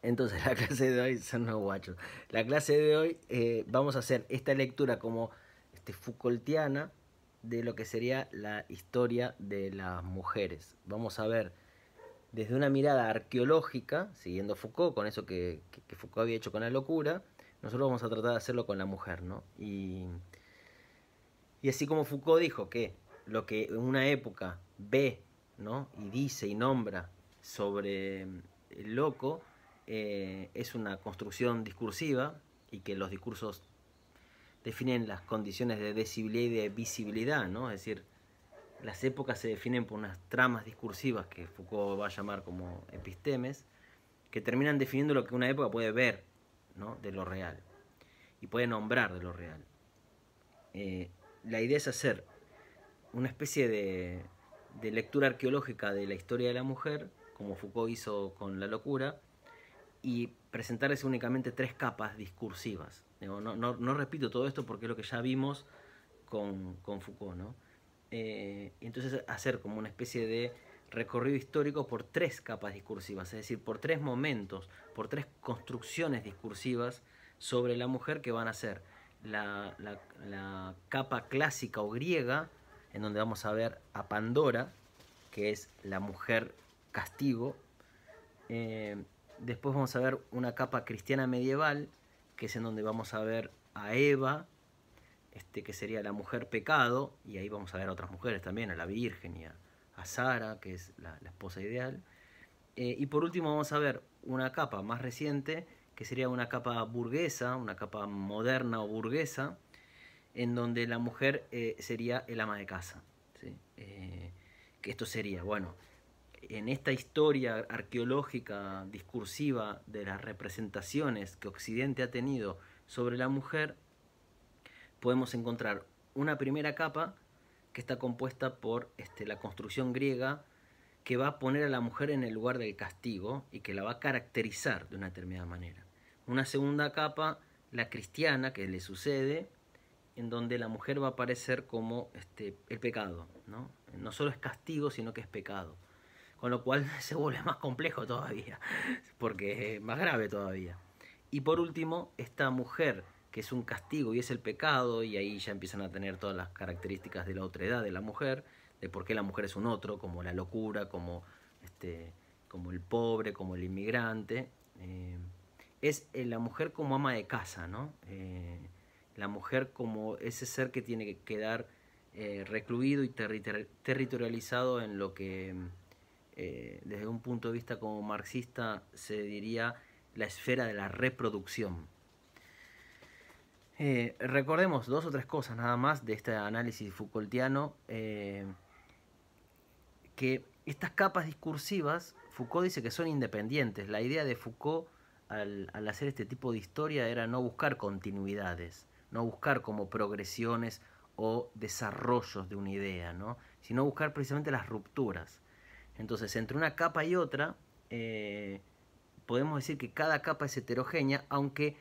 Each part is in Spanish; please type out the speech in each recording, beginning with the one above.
Entonces la clase de hoy son unos guachos. La clase de hoy vamos a hacer esta lectura como Foucaultiana de lo que sería la historia de las mujeres. Vamos a ver desde una mirada arqueológica, siguiendo Foucault, con eso que Foucault había hecho con la locura, nosotros vamos a tratar de hacerlo con la mujer, ¿no? Y así como Foucault dijo que lo que en una época ve, ¿no? Y dice y nombra sobre el loco es una construcción discursiva y que los discursos definen las condiciones de decibilidad y de visibilidad, ¿no? Es decir, las épocas se definen por unas tramas discursivas que Foucault va a llamar como epistemes, que terminan definiendo lo que una época puede ver, ¿no? De lo real y puede nombrar de lo real. La idea es hacer una especie de lectura arqueológica de la historia de la mujer, como Foucault hizo con la locura, y presentarles únicamente tres capas discursivas. No repito todo esto porque es lo que ya vimos con Foucault, ¿no? Entonces hacer como una especie de recorrido histórico por tres capas discursivas, es decir, por tres momentos, por tres construcciones discursivas sobre la mujer que van a ser la capa clásica o griega, en donde vamos a ver a Pandora, que es la mujer castigo. Después vamos a ver una capa cristiana medieval, que es en donde vamos a ver a Eva, que sería la mujer pecado, y ahí vamos a ver a otras mujeres también, a la Virgen y a Sara, que es la esposa ideal. Y por último vamos a ver una capa más reciente, que sería una capa burguesa, una capa moderna o burguesa, en donde la mujer sería el ama de casa. ¿Sí? Que esto sería, bueno, en esta historia arqueológica discursiva de las representaciones que Occidente ha tenido sobre la mujer, podemos encontrar una primera capa que está compuesta por la construcción griega que va a poner a la mujer en el lugar del castigo y que la va a caracterizar de una determinada manera. Una segunda capa, la cristiana, que le sucede, en donde la mujer va a aparecer como el pecado, ¿no? No solo es castigo, sino que es pecado. Con lo cual se vuelve más complejo todavía, porque es más grave todavía. Y por último, esta mujer, que es un castigo y es el pecado, y ahí ya empiezan a tener todas las características de la otredad de la mujer, de por qué la mujer es un otro, como la locura, como el pobre, como el inmigrante. Es la mujer como ama de casa, ¿no? La mujer como ese ser que tiene que quedar recluido y territorializado en lo que desde un punto de vista como marxista se diría la esfera de la reproducción. Recordemos dos o tres cosas nada más de este análisis Foucaultiano, que estas capas discursivas, Foucault dice que son independientes. La idea de Foucault al hacer este tipo de historia era no buscar continuidades, no buscar como progresiones o desarrollos de una idea, ¿no? Sino buscar precisamente las rupturas. Entonces, entre una capa y otra, podemos decir que cada capa es heterogénea, aunque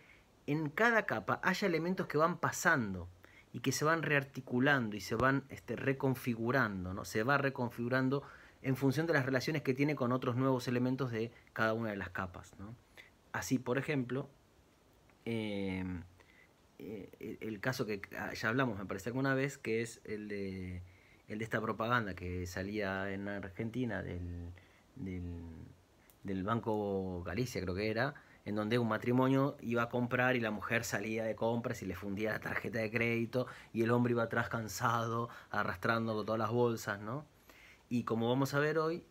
en cada capa haya elementos que van pasando y que se van rearticulando y se van reconfigurando, ¿no? Se va reconfigurando en función de las relaciones que tiene con otros nuevos elementos de cada una de las capas, ¿no? Así, por ejemplo, el caso que ya hablamos, me parece alguna vez, que es el de esta propaganda que salía en Argentina del, del Banco Galicia, creo que era, en donde un matrimonio iba a comprar y la mujer salía de compras y le fundía la tarjeta de crédito y el hombre iba atrás cansado, arrastrando todas las bolsas, ¿no? Y como vamos a ver hoy,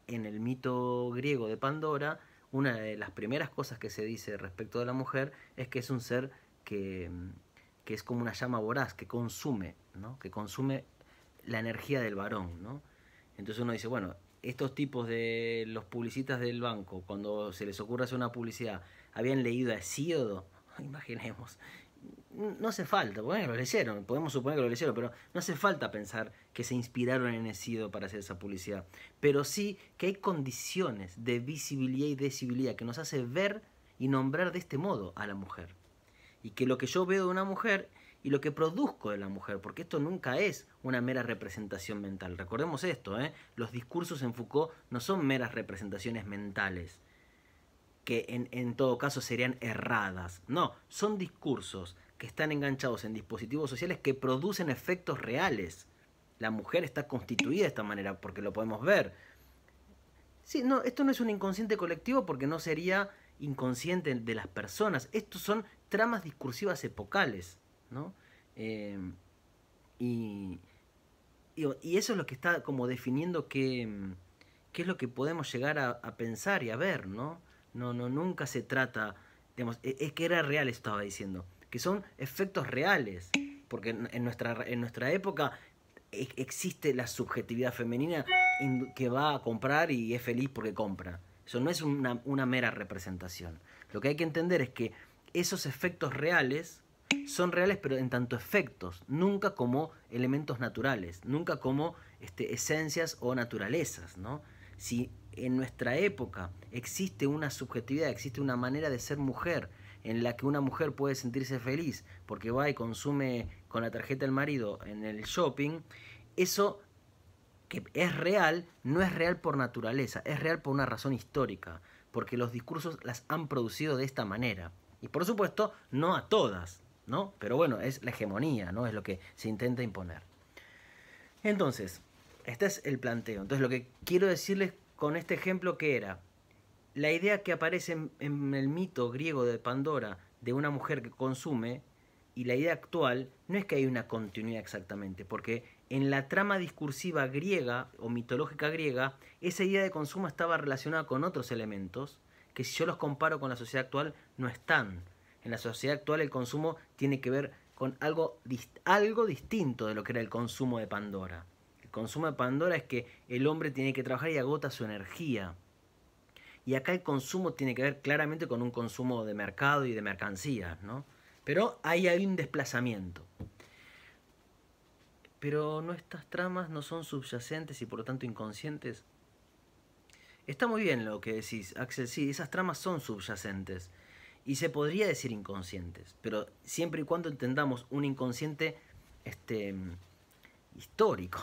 en el mito griego de Pandora, una de las primeras cosas que se dice respecto de la mujer es que es un ser que, que es como una llama voraz, que consume, ¿no? Que consume la energía del varón, ¿no? Entonces uno dice, bueno, estos tipos de los publicistas del banco, cuando se les ocurre hacer una publicidad, habían leído a Hesíodo, imaginemos. No hace falta, bueno, lo leyeron, podemos suponer que lo leyeron, pero no hace falta pensar que se inspiraron en Hesíodo para hacer esa publicidad. Pero sí que hay condiciones de visibilidad y decibilidad que nos hace ver y nombrar de este modo a la mujer. Y que lo que yo veo de una mujer y lo que produzco de la mujer, porque esto nunca es una mera representación mental. Recordemos esto, los discursos en Foucault no son meras representaciones mentales. que en todo caso serían erradas. No, son discursos que están enganchados en dispositivos sociales que producen efectos reales. La mujer está constituida de esta manera porque lo podemos ver. Sí, no, esto no es un inconsciente colectivo porque no sería inconsciente de las personas. Estos son tramas discursivas epocales, ¿no? Eh, y, y eso es lo que está como definiendo qué es lo que podemos llegar a pensar y a ver, ¿no? Nunca se trata, digamos, es que era real, estaba diciendo, que son efectos reales, porque en nuestra época existe la subjetividad femenina que va a comprar y es feliz porque compra. Eso no es una mera representación. Lo que hay que entender es que esos efectos reales son reales pero en tanto efectos, nunca como elementos naturales, nunca como esencias o naturalezas, ¿no? Si en nuestra época existe una subjetividad, existe una manera de ser mujer en la que una mujer puede sentirse feliz porque va y consume con la tarjeta del marido en el shopping, eso que es real, no es real por naturaleza, es real por una razón histórica, porque los discursos las han producido de esta manera. Y por supuesto, no a todas, ¿no? Pero bueno, es la hegemonía, ¿no? Es lo que se intenta imponer. Entonces, este es el planteo. Entonces, lo que quiero decirles con este ejemplo que era la idea que aparece en el mito griego de Pandora de una mujer que consume y la idea actual no es que hay una continuidad exactamente, porque en la trama discursiva griega o mitológica griega, esa idea de consumo estaba relacionada con otros elementos que si yo los comparo con la sociedad actual no están. En la sociedad actual el consumo tiene que ver con algo distinto de lo que era el consumo de Pandora. El consumo de Pandora es que el hombre tiene que trabajar y agota su energía. Y acá el consumo tiene que ver claramente con un consumo de mercado y de mercancías, ¿no? Pero ahí hay un desplazamiento. Pero nuestras tramas no son subyacentes y por lo tanto inconscientes. Está muy bien lo que decís, Axel, sí, esas tramas son subyacentes. Y se podría decir inconscientes, pero siempre y cuando entendamos un inconsciente histórico,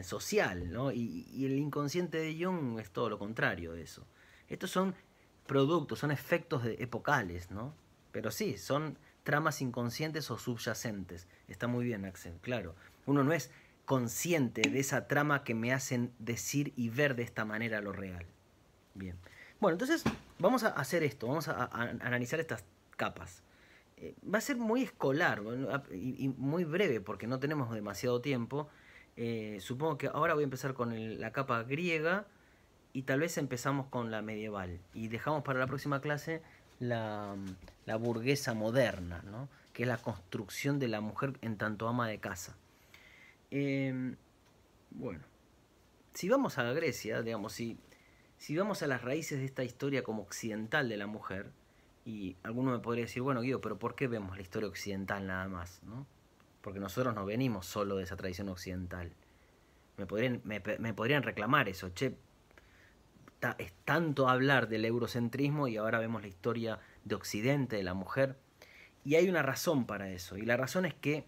social, ¿no? Y el inconsciente de Jung es todo lo contrario de eso. Estos son productos, son efectos epocales, ¿no? Pero sí, son tramas inconscientes o subyacentes. Está muy bien, Axel, claro. Uno no es consciente de esa trama que me hacen decir y ver de esta manera lo real. Bien. Bueno, entonces vamos a hacer esto, vamos a analizar estas capas. Va a ser muy escolar y muy breve porque no tenemos demasiado tiempo. Supongo que ahora voy a empezar con la capa griega y tal vez empezamos con la medieval y dejamos para la próxima clase la burguesa moderna, ¿no? Que es la construcción de la mujer en tanto ama de casa. Bueno, si vamos a Grecia, digamos, si vamos a las raíces de esta historia como occidental de la mujer, y alguno me podría decir, bueno, Guido, pero ¿por qué vemos la historia occidental nada más? ¿No? Porque nosotros no venimos solo de esa tradición occidental. Me podrían reclamar eso, che, es tanto hablar del eurocentrismo y ahora vemos la historia de Occidente, de la mujer. Y hay una razón para eso, y la razón es que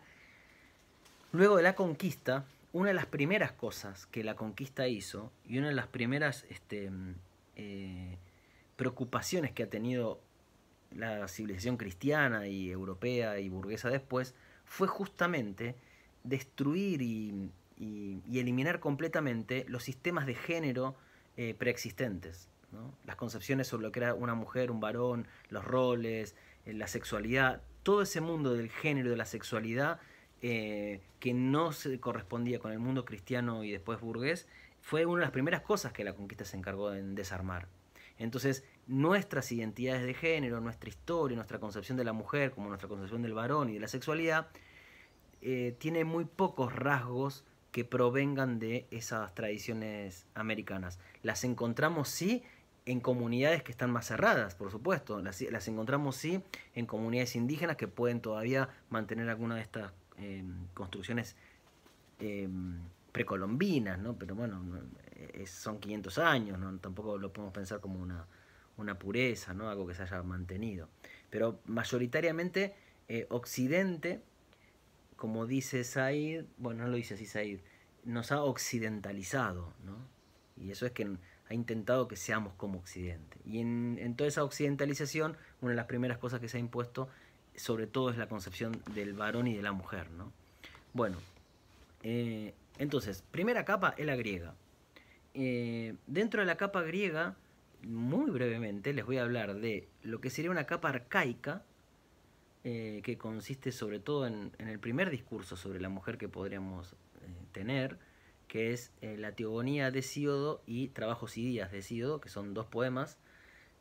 luego de la conquista, una de las primeras cosas que la conquista hizo, y una de las primeras preocupaciones que ha tenido la civilización cristiana y europea y burguesa después, fue justamente destruir y eliminar completamente los sistemas de género preexistentes, ¿no? Las concepciones sobre lo que era una mujer, un varón, los roles, la sexualidad, todo ese mundo del género y de la sexualidad que no se correspondía con el mundo cristiano y después burgués, fue una de las primeras cosas que la conquista se encargó en desarmar. Entonces, nuestras identidades de género, nuestra historia, nuestra concepción de la mujer, como nuestra concepción del varón y de la sexualidad, tiene muy pocos rasgos que provengan de esas tradiciones americanas. Las encontramos sí en comunidades que están más cerradas, por supuesto. Las encontramos sí en comunidades indígenas que pueden todavía mantener alguna de estas construcciones precolombinas, ¿no? Pero bueno, son 500 años, ¿no? Tampoco lo podemos pensar como una pureza, ¿no? Algo que se haya mantenido. Pero mayoritariamente Occidente, como dice Said, bueno, no lo dice así Said, nos ha occidentalizado, ¿no? Y eso es que ha intentado que seamos como Occidente. Y en toda esa occidentalización, una de las primeras cosas que se ha impuesto, sobre todo, es la concepción del varón y de la mujer, ¿no? Bueno, entonces, primera capa es la griega. Dentro de la capa griega, muy brevemente, les voy a hablar de lo que sería una capa arcaica, que consiste sobre todo en el primer discurso sobre la mujer que podríamos tener, que es la Teogonía de Hesíodo y Trabajos y Días de Hesíodo, que son dos poemas.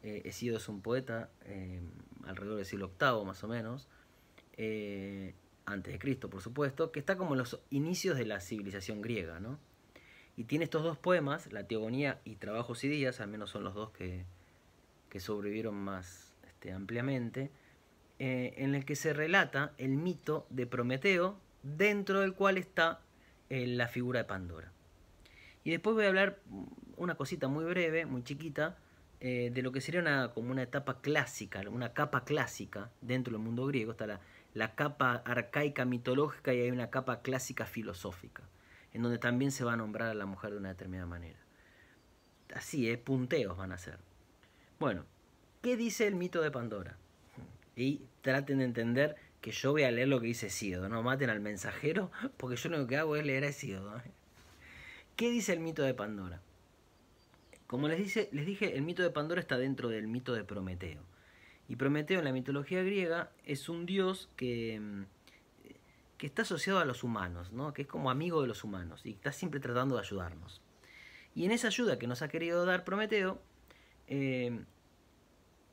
Hesíodo es un poeta alrededor del siglo VIII más o menos, antes de Cristo por supuesto, que está como en los inicios de la civilización griega, ¿no? Y tiene estos dos poemas, la Teogonía y Trabajos y Días, al menos son los dos que sobrevivieron más ampliamente, en el que se relata el mito de Prometeo, dentro del cual está la figura de Pandora. Y después voy a hablar una cosita muy breve, muy chiquita, de lo que sería como una etapa clásica, una capa clásica dentro del mundo griego. Está la capa arcaica mitológica y hay una capa clásica filosófica, en donde también se va a nombrar a la mujer de una determinada manera. Así, punteos van a ser. Bueno, ¿qué dice el mito de Pandora? Y traten de entender que yo voy a leer lo que dice Hesíodo, no maten al mensajero, porque yo lo que hago es leer a Hesíodo. ¿Qué dice el mito de Pandora? Como les dije, el mito de Pandora está dentro del mito de Prometeo. Y Prometeo en la mitología griega es un dios que está asociado a los humanos, ¿no? Que es como amigo de los humanos y está siempre tratando de ayudarnos. Y en esa ayuda que nos ha querido dar Prometeo,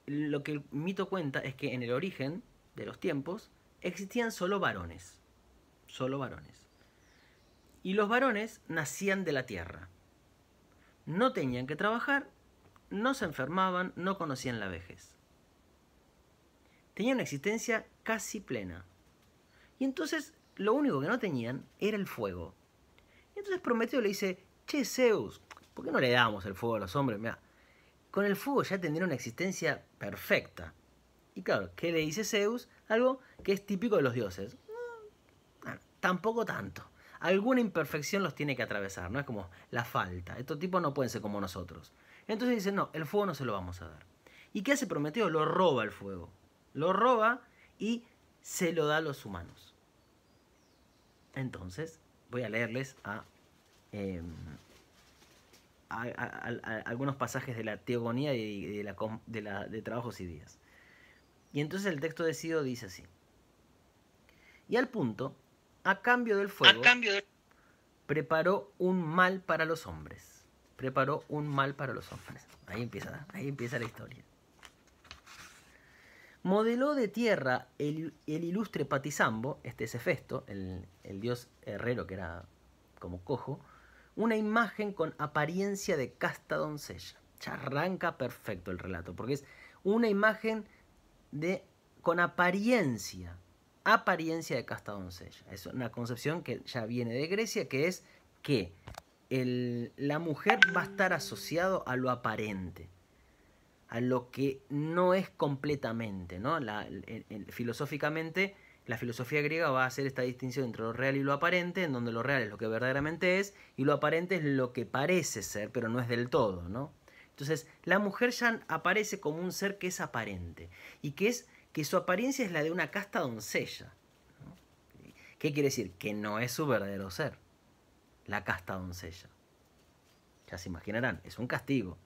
lo que el mito cuenta es que en el origen de los tiempos existían solo varones. Solo varones. Y los varones nacían de la tierra. No tenían que trabajar, no se enfermaban, no conocían la vejez. Tenían una existencia casi plena. Y entonces lo único que no tenían era el fuego. Y entonces Prometeo le dice, che, Zeus, ¿por qué no le damos el fuego a los hombres? Mirá, con el fuego ya tendrían una existencia perfecta. Y claro, ¿qué le dice Zeus? Algo que es típico de los dioses. Tampoco tanto. Alguna imperfección los tiene que atravesar, no es como la falta. Estos tipos no pueden ser como nosotros. Entonces dicen, no, el fuego no se lo vamos a dar. ¿Y qué hace Prometeo? Lo roba el fuego. Lo roba y se lo da a los humanos. Entonces, voy a leerles algunos pasajes de la Teogonía y de Trabajos y Días. Y entonces el texto de Hesíodo dice así. Y al punto, a cambio del fuego, preparó un mal para los hombres. Preparó un mal para los hombres. Ahí empieza la historia. Modeló de tierra el ilustre Patisambo, este es Hefesto, el dios herrero que era como cojo, una imagen con apariencia de casta doncella. Ya arranca perfecto el relato, porque es una imagen con apariencia de casta doncella. Es una concepción que ya viene de Grecia, que es que la mujer va a estar asociado a lo aparente, a lo que no es completamente, ¿no? Filosóficamente, la filosofía griega va a hacer esta distinción entre lo real y lo aparente, en donde lo real es lo que verdaderamente es, y lo aparente es lo que parece ser, pero no es del todo, ¿no? Entonces, la mujer ya aparece como un ser que es aparente, y que su apariencia es la de una casta doncella, ¿no? ¿Qué quiere decir? Que no es su verdadero ser, la casta doncella. Ya se imaginarán, es un castigo.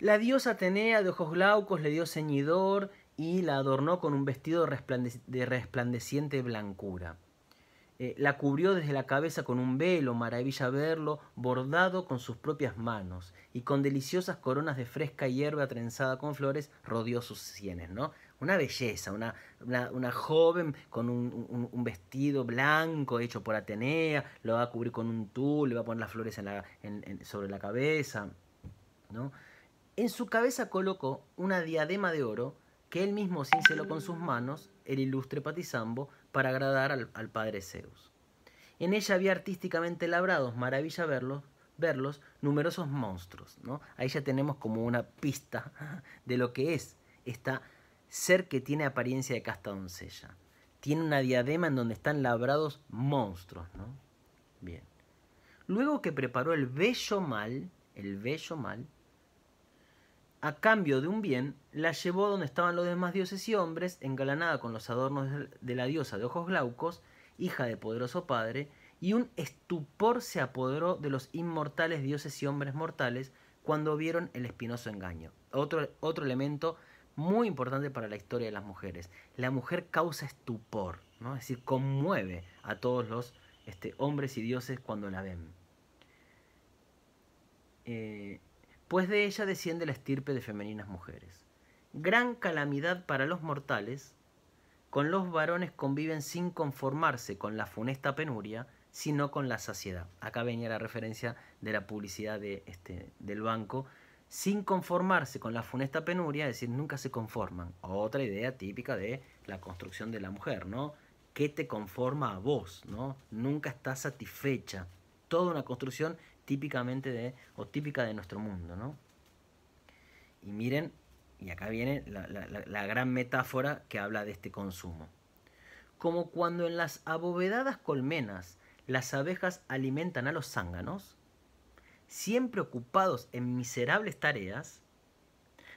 La diosa Atenea de ojos glaucos le dio ceñidor y la adornó con un vestido de resplandeciente blancura. La cubrió desde la cabeza con un velo, maravilla verlo, bordado con sus propias manos, y con deliciosas coronas de fresca hierba trenzada con flores rodeó sus sienes, ¿no? Una belleza, una joven con un vestido blanco hecho por Atenea, lo va a cubrir con un tul, le va a poner las flores sobre la cabeza, ¿no? En su cabeza colocó una diadema de oro que él mismo cinceló con sus manos, el ilustre Patisambo, para agradar al padre Zeus. En ella había artísticamente labrados, maravilla verlos, numerosos monstruos, ¿no? Ahí ya tenemos como una pista de lo que es esta ser que tiene apariencia de casta doncella. Tiene una diadema en donde están labrados monstruos, ¿no? Bien. Luego que preparó el bello mal, el bello mal, a cambio de un bien, la llevó donde estaban los demás dioses y hombres, engalanada con los adornos de la diosa de ojos glaucos, hija de poderoso padre, y un estupor se apoderó de los inmortales dioses y hombres mortales cuando vieron el espinoso engaño. Otro elemento muy importante para la historia de las mujeres. La mujer causa estupor, ¿no? Es decir, conmueve a todos los hombres y dioses cuando la ven. Pues de ella desciende la estirpe de femeninas mujeres. Gran calamidad para los mortales, con los varones conviven sin conformarse con la funesta penuria, sino con la saciedad. Acá venía la referencia de la publicidad del banco. Sin conformarse con la funesta penuria, es decir, nunca se conforman. Otra idea típica de la construcción de la mujer, ¿no? ¿Qué te conforma a vos, ¿no? Nunca estás satisfecha. Toda una construcción típica de nuestro mundo, ¿no? Y miren, y acá viene la gran metáfora que habla de este consumo. Como cuando en las abovedadas colmenas las abejas alimentan a los zánganos, siempre ocupados en miserables tareas,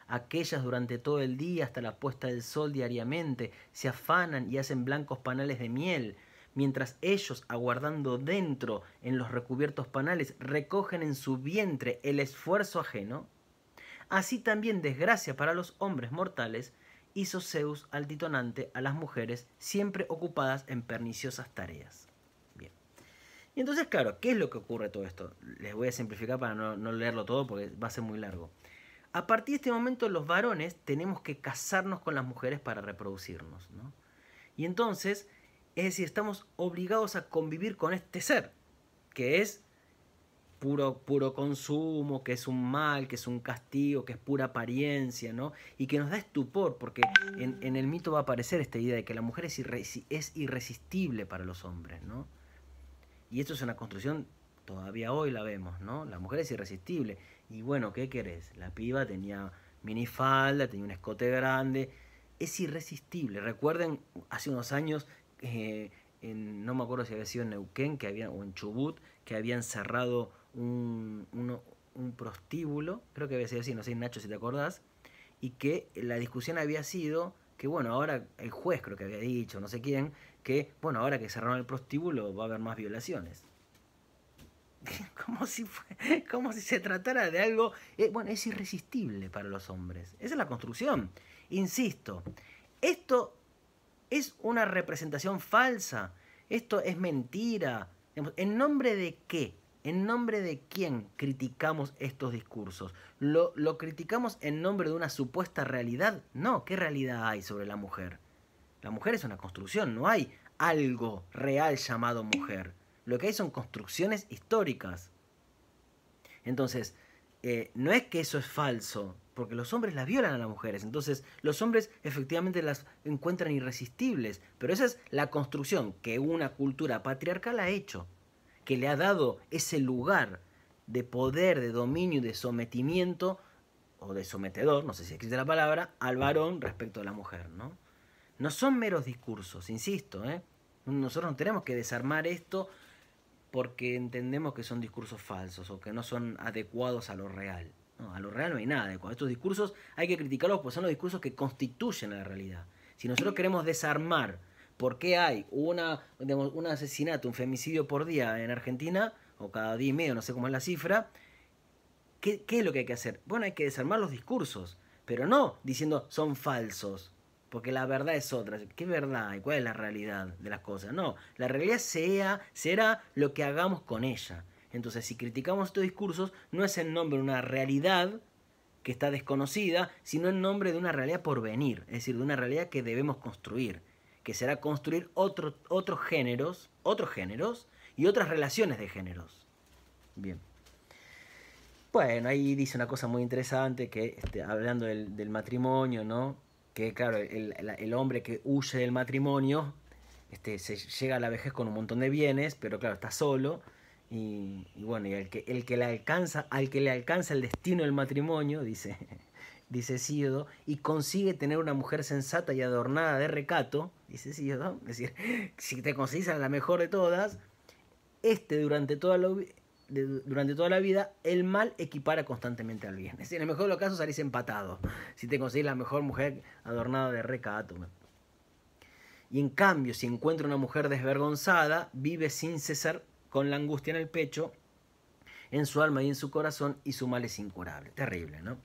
aquellas durante todo el día hasta la puesta del sol diariamente se afanan y hacen blancos panales de miel, mientras ellos, aguardando dentro en los recubiertos panales, recogen en su vientre el esfuerzo ajeno, así también desgracia para los hombres mortales hizo Zeus altitonante a las mujeres siempre ocupadas en perniciosas tareas. Bien. Y entonces, claro, ¿qué es lo que ocurre todo esto? Les voy a simplificar para no leerlo todo porque va a ser muy largo. A partir de este momento los varones tenemos que casarnos con las mujeres para reproducirnos, ¿no? Y entonces, es decir, estamos obligados a convivir con este ser, que es puro consumo, que es un mal, que es un castigo, que es pura apariencia, ¿no? Y que nos da estupor, porque en el mito va a aparecer esta idea de que la mujer es irresistible para los hombres, ¿no? Y esto es una construcción, todavía hoy la vemos, ¿no? La mujer es irresistible. Y bueno, ¿qué querés? La piba tenía minifalda, tenía un escote grande, es irresistible. Recuerden, hace unos años, no me acuerdo si había sido en Neuquén o en Chubut, que habían cerrado un prostíbulo, creo que había sido así, no sé, Nacho, si te acordás, y que la discusión había sido que, bueno, ahora el juez creo que había dicho, no sé quién, que, bueno, ahora que cerraron el prostíbulo va a haber más violaciones. Como si se tratara de algo, bueno, es irresistible para los hombres. Esa es la construcción. Insisto, esto es una representación falsa, esto es mentira. ¿En nombre de qué? ¿En nombre de quién criticamos estos discursos? ¿Lo criticamos en nombre de una supuesta realidad? No, ¿qué realidad hay sobre la mujer? La mujer es una construcción, no hay algo real llamado mujer. Lo que hay son construcciones históricas. Entonces, no es que eso es falso, porque los hombres las violan a las mujeres. Entonces, los hombres efectivamente las encuentran irresistibles. Pero esa es la construcción que una cultura patriarcal ha hecho, que le ha dado ese lugar de poder, de dominio y de sometimiento, o de sometedor, no sé si existe la palabra, al varón respecto a la mujer, ¿no? No son meros discursos, insisto, ¿eh? Nosotros no tenemos que desarmar esto porque entendemos que son discursos falsos o que no son adecuados a lo real. No, a lo real no hay nada adecuado. Estos discursos hay que criticarlos porque son los discursos que constituyen a la realidad. Si nosotros queremos desarmar por qué hay un asesinato, un femicidio por día en Argentina, o cada día y medio, no sé cómo es la cifra, ¿qué es lo que hay que hacer? Bueno, hay que desarmar los discursos, pero no diciendo son falsos. Porque la verdad es otra. ¿Qué verdad? ¿Y cuál es la realidad de las cosas? No, la realidad será lo que hagamos con ella. Entonces, si criticamos estos discursos, no es en nombre de una realidad que está desconocida, sino en nombre de una realidad por venir. Es decir, de una realidad que debemos construir. Que será construir otros géneros y otras relaciones de géneros. Bien. Bueno, ahí dice una cosa muy interesante, que hablando del matrimonio, ¿no? Que claro, el hombre que huye del matrimonio se llega a la vejez con un montón de bienes, pero claro, está solo. Y bueno, y al que le alcanza el destino del matrimonio, dice Hesíodo, y consigue tener una mujer sensata y adornada de recato, dice Hesíodo, es decir, si te conseguís a la mejor de todas, durante toda durante toda la vida, el mal equipara constantemente al bien. Es decir, en el mejor de los casos salís empatado, si te conseguís la mejor mujer adornada de recato. Y en cambio, si encuentra una mujer desvergonzada, vive sin cesar con la angustia en el pecho, en su alma y en su corazón, y su mal es incurable. Terrible, ¿no?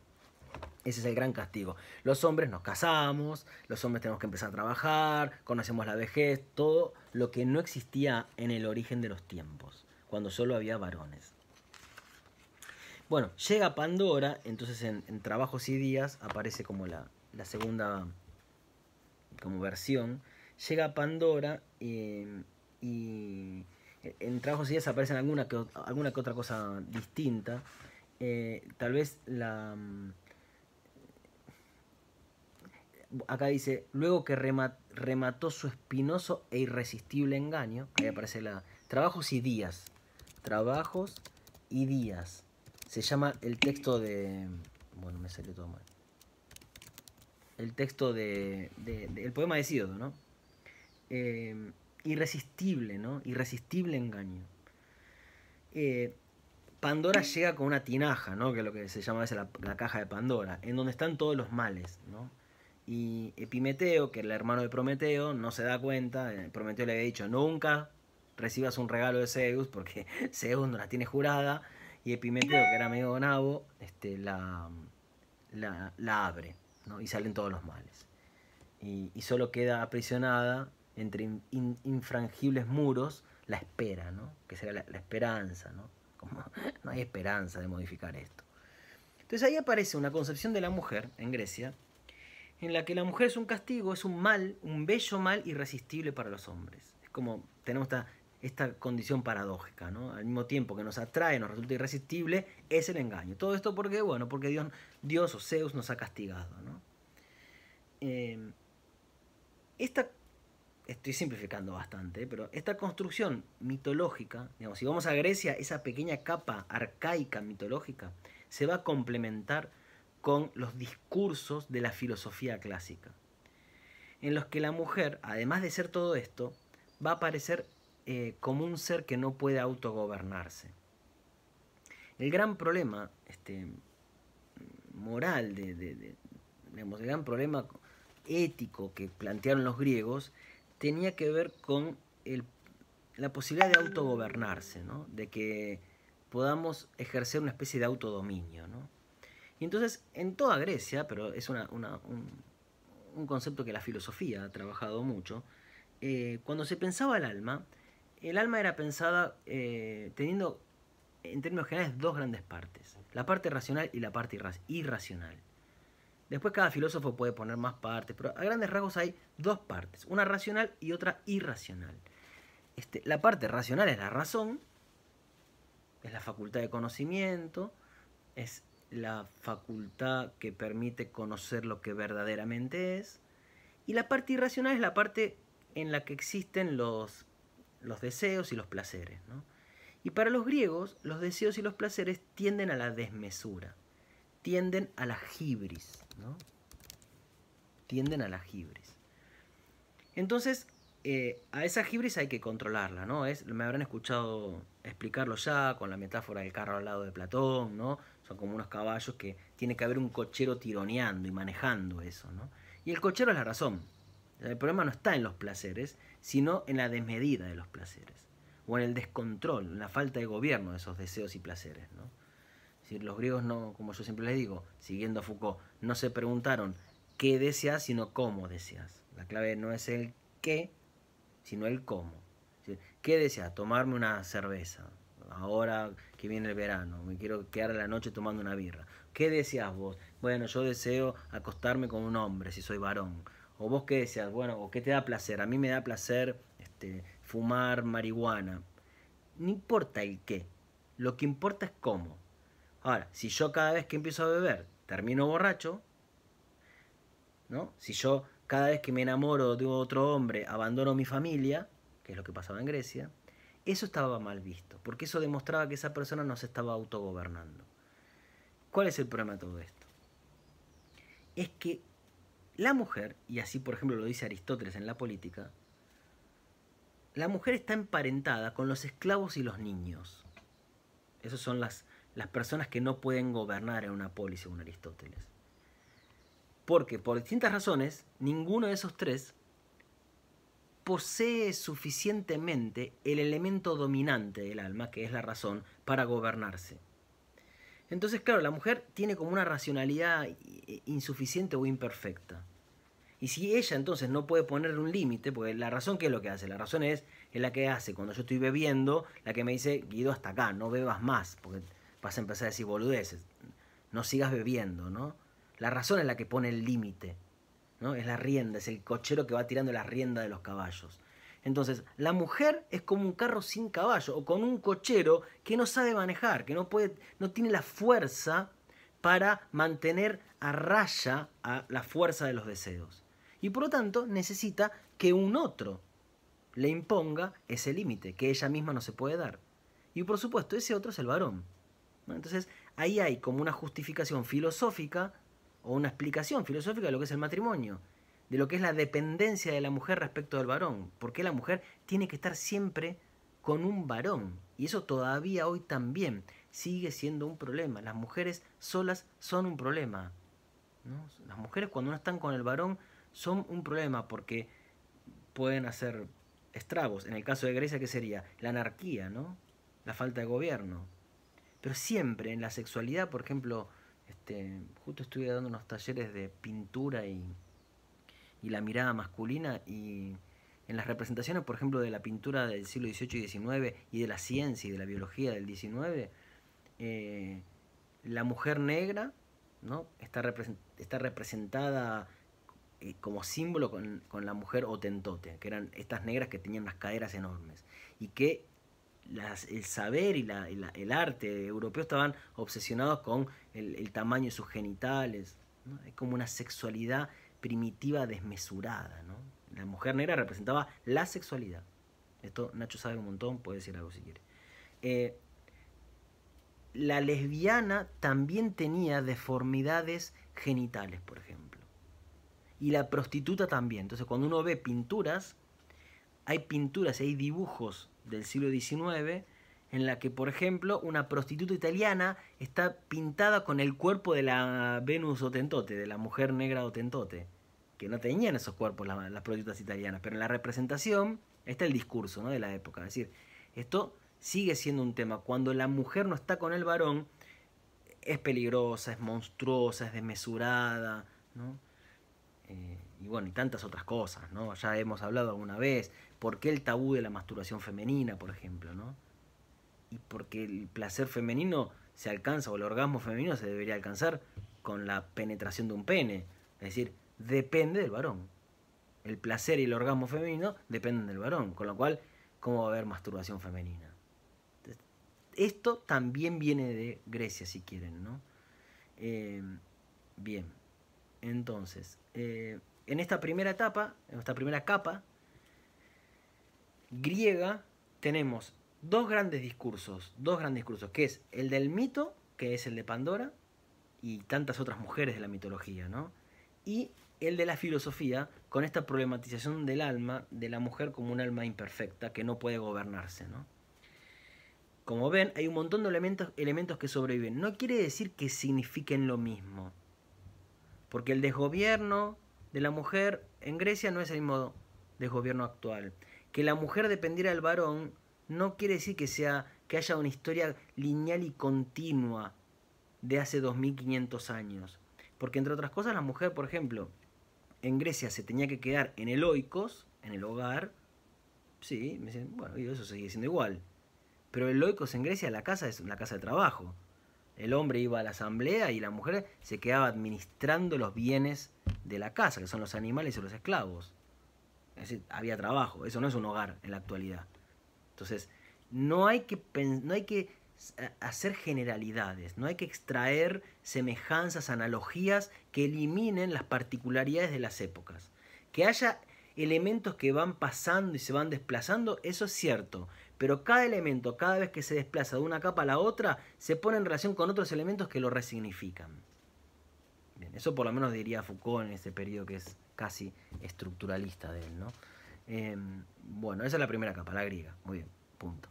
Ese es el gran castigo. Los hombres nos casamos, los hombres tenemos que empezar a trabajar, conocemos la vejez, todo lo que no existía en el origen de los tiempos, cuando solo había varones. Bueno, llega Pandora, entonces en Trabajos y Días aparece como la segunda como versión. Llega Pandora y en Trabajos y Días aparecen alguna que otra cosa distinta. Tal vez acá dice, luego que remató su espinoso e irresistible engaño, ahí aparece Trabajos y Días. Trabajos y Días. Se llama el texto de... Bueno, me salió todo mal. El texto del poema de Hesíodo, ¿no? Irresistible, ¿no? Irresistible engaño. Pandora llega con una tinaja, ¿no? Que es lo que se llama a veces la caja de Pandora, en donde están todos los males, ¿no? Y Epimeteo, que era el hermano de Prometeo, no se da cuenta. Prometeo le había dicho, nunca recibas un regalo de Zeus, porque Zeus no la tiene jurada. Y Epimeteo, que era medio nabo, la abre, ¿no? Y salen todos los males. Y solo queda aprisionada entre infrangibles muros la espera, ¿no? Que será la esperanza, ¿no? Como no hay esperanza de modificar esto. Entonces ahí aparece una concepción de la mujer en Grecia, en la que la mujer es un castigo, es un mal, un bello mal irresistible para los hombres. Es como tenemos esta condición paradójica, ¿no? Al mismo tiempo que nos atrae, nos resulta irresistible, es el engaño. Todo esto porque, bueno, porque Dios o Zeus nos ha castigado, ¿no? Estoy simplificando bastante, pero esta construcción mitológica, digamos, si vamos a Grecia, esa pequeña capa arcaica mitológica se va a complementar con los discursos de la filosofía clásica, en los que la mujer, además de ser todo esto, va a aparecer como un ser que no puede autogobernarse. El gran problema moral, digamos, el gran problema ético que plantearon los griegos tenía que ver con la posibilidad de autogobernarse, ¿no? De que podamos ejercer una especie de autodominio, ¿no? Y entonces, en toda Grecia, pero es un concepto que la filosofía ha trabajado mucho, cuando se pensaba el alma era pensada teniendo, en términos generales, dos grandes partes. La parte racional y la parte irracional. Después cada filósofo puede poner más partes, pero a grandes rasgos hay dos partes, una racional y otra irracional. La parte racional es la razón, es la facultad de conocimiento, es la facultad que permite conocer lo que verdaderamente es, y la parte irracional es la parte en la que existen los deseos y los placeres, ¿no? Y para los griegos, los deseos y los placeres tienden a la desmesura, tienden a la hibris, ¿no? Tienden a la hibris. Entonces, a esa hibris hay que controlarla, ¿no? Me habrán escuchado explicarlo ya con la metáfora del carro al lado de Platón, ¿no? Son como unos caballos que tiene que haber un cochero tironeando y manejando eso, ¿no? Y el cochero es la razón. El problema no está en los placeres, sino en la desmedida de los placeres, o en el descontrol, en la falta de gobierno de esos deseos y placeres, ¿no? Es decir, los griegos no, como yo siempre les digo, siguiendo a Foucault, no se preguntaron qué deseas, sino cómo deseas. La clave no es el qué, sino el cómo. Es decir, ¿qué deseas? Tomarme una cerveza. Ahora que viene el verano, me quiero quedar a la noche tomando una birra. ¿Qué deseas vos? Bueno, yo deseo acostarme con un hombre si soy varón. ¿O vos qué deseas? Bueno, ¿o qué te da placer? A mí me da placer fumar marihuana. No importa el qué, lo que importa es cómo. Ahora, si yo cada vez que empiezo a beber termino borracho, ¿no? Si yo cada vez que me enamoro de otro hombre abandono mi familia, que es lo que pasaba en Grecia, eso estaba mal visto, porque eso demostraba que esa persona no se estaba autogobernando. ¿Cuál es el problema de todo esto? Es que la mujer, y así por ejemplo lo dice Aristóteles en La Política, la mujer está emparentada con los esclavos y los niños. Esas son las personas que no pueden gobernar en una polis, según Aristóteles. Porque por distintas razones, ninguno de esos tres posee suficientemente el elemento dominante del alma, que es la razón, para gobernarse. Entonces, claro, la mujer tiene como una racionalidad insuficiente o imperfecta. Y si ella entonces no puede poner un límite, porque la razón, ¿qué es lo que hace? La razón es la que hace cuando yo estoy bebiendo, la que me dice, Guido, hasta acá, no bebas más, porque vas a empezar a decir boludeces, no sigas bebiendo, ¿no? La razón es la que pone el límite, ¿no? Es la rienda, es el cochero que va tirando la rienda de los caballos. Entonces, la mujer es como un carro sin caballo, o con un cochero que no sabe manejar, que no tiene la fuerza para mantener a raya a la fuerza de los deseos. Y por lo tanto necesita que un otro le imponga ese límite, que ella misma no se puede dar. Y por supuesto, ese otro es el varón, ¿no? Entonces, ahí hay como una justificación filosófica o una explicación filosófica de lo que es el matrimonio, de lo que es la dependencia de la mujer respecto del varón. Porque la mujer tiene que estar siempre con un varón. Y eso todavía hoy también sigue siendo un problema. Las mujeres solas son un problema, ¿no? Las mujeres cuando no están con el varón son un problema porque pueden hacer estragos. En el caso de Grecia, ¿qué sería? La anarquía, ¿no? La falta de gobierno. Pero siempre en la sexualidad, por ejemplo, justo estuve dando unos talleres de pintura y la mirada masculina, y en las representaciones, por ejemplo, de la pintura del siglo XVIII y XIX y de la ciencia y de la biología del XIX, la mujer negra, ¿no? está representada como símbolo con la mujer hotentote, que eran estas negras que tenían unas caderas enormes, y que el saber y el arte europeo estaban obsesionados con el tamaño de sus genitales, ¿no? Es como una sexualidad primitiva desmesurada, ¿no? La mujer negra representaba la sexualidad. Esto Nacho sabe un montón, puede decir algo si quiere. La lesbiana también tenía deformidades genitales, por ejemplo. Y la prostituta también. Entonces, cuando uno ve pinturas, hay dibujos del siglo XIX en la que, por ejemplo, una prostituta italiana está pintada con el cuerpo de la Venus Hotentote, de la mujer negra Hotentote, que no tenían esos cuerpos las prostitutas italianas, pero en la representación está el discurso, ¿no?, de la época. Es decir, esto sigue siendo un tema. Cuando la mujer no está con el varón, es peligrosa, es monstruosa, es desmesurada, ¿no? Y bueno, y tantas otras cosas, ¿no? Ya hemos hablado alguna vez. ¿Por qué el tabú de la masturbación femenina, por ejemplo, ¿no? Y porque el placer femenino se alcanza, o el orgasmo femenino se debería alcanzar con la penetración de un pene. Es decir, depende del varón. El placer y el orgasmo femenino dependen del varón. Con lo cual, ¿cómo va a haber masturbación femenina? Entonces, esto también viene de Grecia, si quieren, ¿no? Bien. Entonces, en esta primera etapa, en esta primera capa griega, tenemos dos grandes discursos, que es el del mito, que es el de Pandora, y tantas otras mujeres de la mitología, ¿no? Y el de la filosofía, con esta problematización del alma, de la mujer como un alma imperfecta, que no puede gobernarse, ¿no? Como ven, hay un montón de elementos que sobreviven. No quiere decir que signifiquen lo mismo, porque el desgobierno de la mujer en Grecia no es el mismo desgobierno actual. Que la mujer dependiera del varón no quiere decir que haya una historia lineal y continua de hace 2500 años. Porque entre otras cosas, la mujer, por ejemplo, en Grecia se tenía que quedar en el oikos, en el hogar. Sí, me dicen, bueno, eso sigue siendo igual. Pero el oikos en Grecia, la casa es una casa de trabajo. El hombre iba a la asamblea y la mujer se quedaba administrando los bienes de la casa, que son los animales y los esclavos. Es decir, había trabajo. Eso no es un hogar en la actualidad. Entonces, no hay que hacer generalidades, no hay que extraer semejanzas, analogías que eliminen las particularidades de las épocas. Que haya elementos que van pasando y se van desplazando, eso es cierto, pero cada elemento, cada vez que se desplaza de una capa a la otra, se pone en relación con otros elementos que lo resignifican. Bien, eso por lo menos diría Foucault en este periodo que es casi estructuralista de él, ¿no? Bueno, esa es la primera capa, la griega. Muy bien, punto.